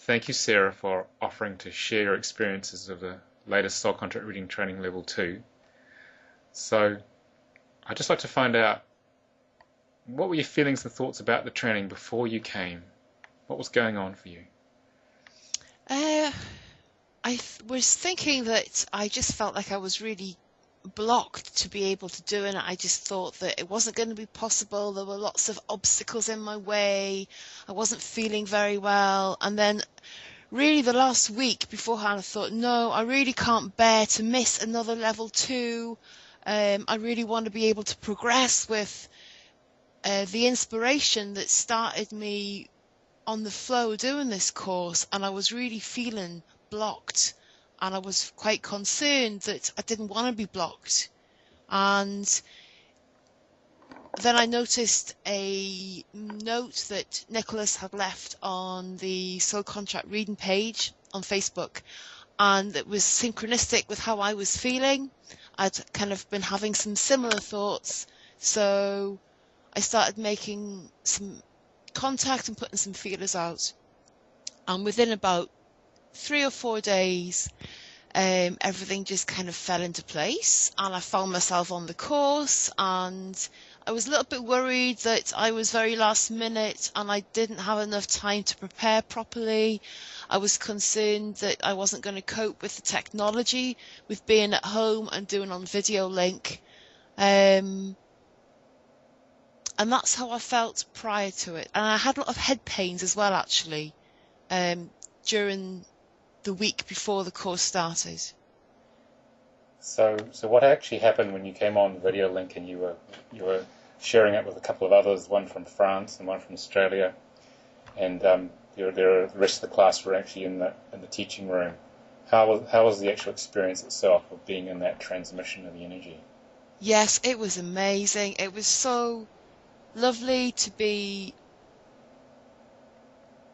Thank you, Sarah, for offering to share your experiences of the latest soul contract reading training level 2. So I'd just like to find out, what were your feelings and thoughts about the training before you came? What was going on for you? Uh, was thinking that I just felt like I was really blocked to be able to do it. I just thought that it wasn't going to be possible. There were lots of obstacles in my way. I wasn't feeling very well. And then really the last week beforehand, I thought, no, I really can't bear to miss another level 2. I really want to be able to progress with the inspiration that started me on the flow doing this course, and I was really feeling blocked, and I was quite concerned that I didn't want to be blocked. And then I noticed a note that Nicholas had left on the Soul Contract reading page on Facebook, and it was synchronistic with how I was feeling. I'd kind of been having some similar thoughts, so I started making some contact and putting some feelers out. And within about 3 or 4 days, everything just kind of fell into place, and I found myself on the course. And I was a little bit worried that I was very last minute and I didn't have enough time to prepare properly. I was concerned that I wasn't going to cope with the technology, with being at home and doing on video link. And that's how I felt prior to it. And I had a lot of head pains as well, actually, during the week before the course started. So what actually happened when you came on video link and you were sharing it with a couple of others, one from France and one from Australia, and the rest of the class were actually in the teaching room. How was the actual experience itself of being in that transmission of the energy? Yes, it was amazing. It was so lovely to be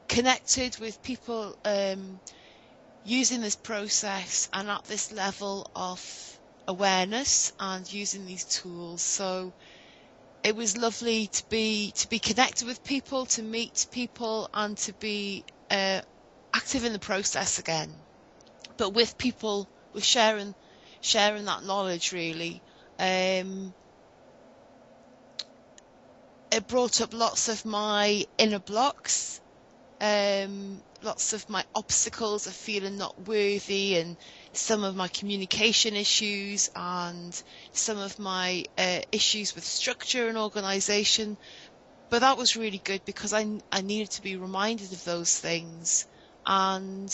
connected with people using this process and at this level of awareness and using these tools. So it was lovely to be connected with people, to meet people, and to be active in the process again. But with people, with sharing that knowledge, really. It brought up lots of my inner blocks, lots of my obstacles of feeling not worthy, and some of my communication issues, and some of my issues with structure and organization. But that was really good because I needed to be reminded of those things. And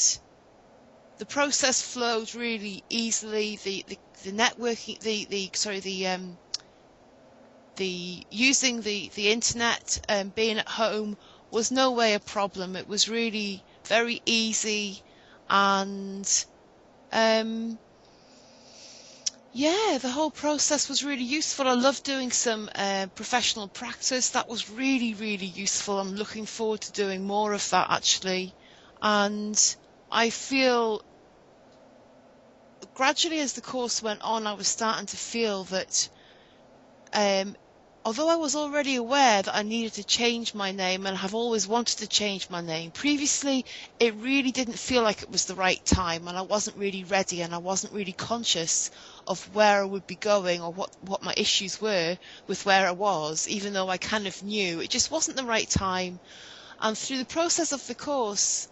the process flowed really easily. The networking, the using the internet and being at home was no way a problem. It was really very easy. And yeah, the whole process was really useful. I love doing some professional practice. That was really, really useful. I'm looking forward to doing more of that, actually. And I feel gradually as the course went on, I was starting to feel that although I was already aware that I needed to change my name and have always wanted to change my name, previously it really didn't feel like it was the right time, and I wasn't really ready, and I wasn't really conscious of where I would be going or what my issues were with where I was, even though I kind of knew it just wasn't the right time. And through the process of the course,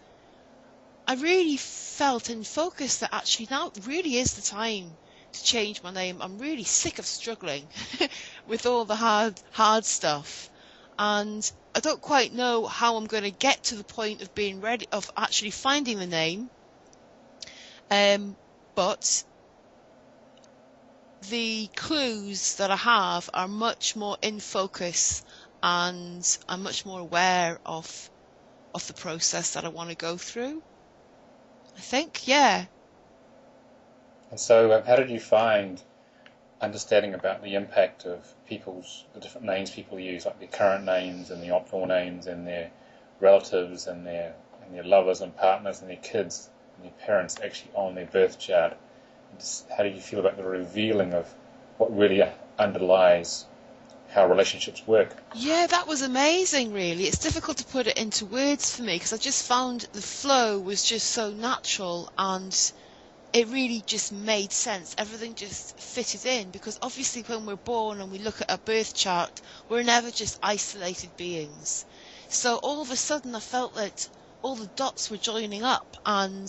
I really felt and focused that actually now really is the time to change my name. I'm really sick of struggling with all the hard stuff, and I don't quite know how I'm going to get to the point of being ready, of actually finding the name. But the clues that I have are much more in focus, and I'm much more aware of the process that I want to go through. I think, yeah. And so how did you find understanding about the impact of the different names people use, like their current names and the optional names and their relatives and their lovers and partners and their kids and their parents actually on their birth chart? And just how do you feel about the revealing of what really underlies how relationships work. Yeah, that was amazing, really. It's difficult to put it into words for me because I just found the flow was just so natural and it really just made sense. Everything just fitted in because obviously when we're born and we look at our birth chart, we're never just isolated beings. So all of a sudden I felt that all the dots were joining up and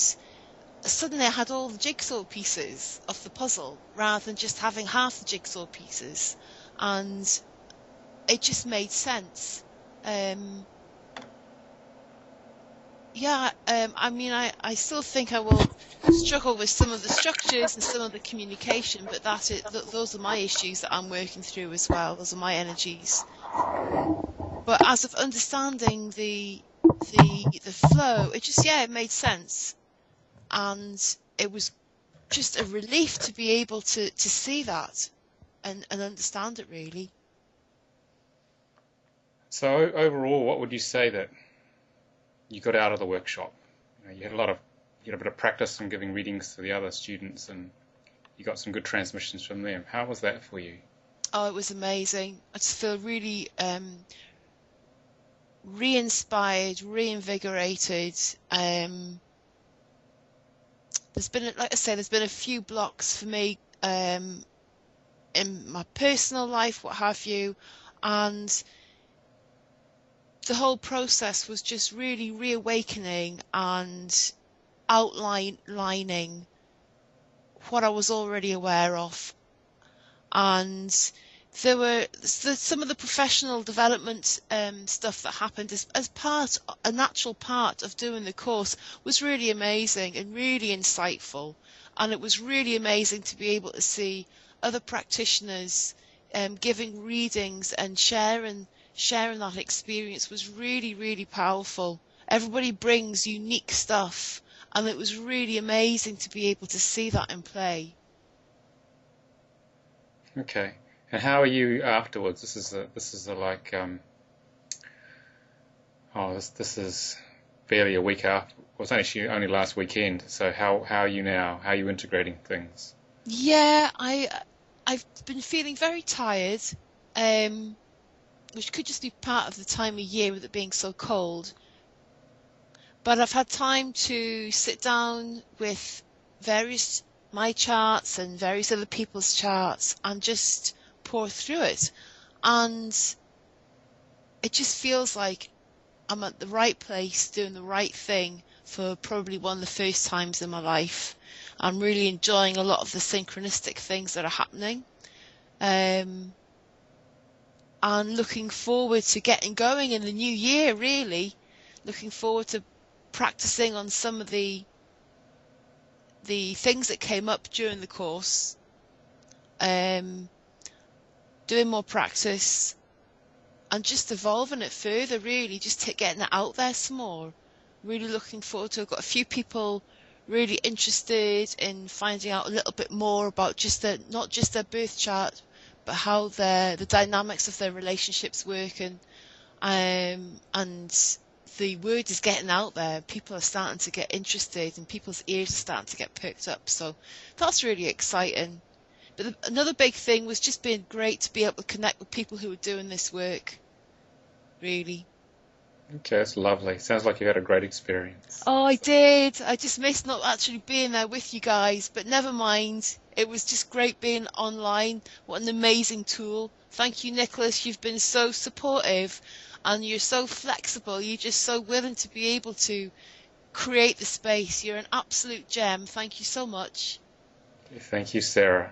suddenly I had all the jigsaw pieces of the puzzle rather than just having half the jigsaw pieces. And it just made sense. Um, I mean, I still think I will struggle with some of the structures and some of the communication, but those are my issues that I'm working through as well. Those are my energies. But as of understanding the flow, it made sense, and it was just a relief to be able to see that and understand it really. So overall, what would you say that you got out of the workshop? You had a bit of practice in giving readings to the other students, and you got some good transmissions from them. How was that for you? Oh, it was amazing. I just feel really re-inspired, reinvigorated. There's been, like I say, there's been a few blocks for me in my personal life, what have you, and the whole process was just really reawakening and outlining what I was already aware of. And there were some of the professional development stuff that happened as a natural part of doing the course was really amazing and really insightful. And it was really amazing to be able to see other practitioners giving readings and sharing that experience was really, really powerful. Everybody brings unique stuff, and it was really amazing to be able to see that in play. Okay. And how are you afterwards? This is this is barely a week after. Well, it's actually only last weekend. So how are you now? How are you integrating things? Yeah, I've been feeling very tired, which could just be part of the time of year with it being so cold. But I've had time to sit down with my charts and various other people's charts and just pour through it. And it just feels like I'm at the right place doing the right thing for probably one of the first times in my life. I'm really enjoying a lot of the synchronistic things that are happening. And looking forward to getting going in the new year, really. Looking forward to practicing on some of the things that came up during the course. Doing more practice and just evolving it further, really, just getting it out there some more. Really looking forward to it. I've got a few people really interested in finding out a little bit more about not just their birth chart, but how the dynamics of their relationships work, and the word is getting out there. People are starting to get interested, and people's ears are starting to get perked up. So that's really exciting. But another big thing was just being great to be able to connect with people who are doing this work, really. Okay, that's lovely. Sounds like you had a great experience. Oh, I did. I just missed not actually being there with you guys, but never mind. It was just great being online. What an amazing tool. Thank you, Nicholas. You've been so supportive and you're so flexible. You're just so willing to be able to create the space. You're an absolute gem. Thank you so much. Thank you, Sarah.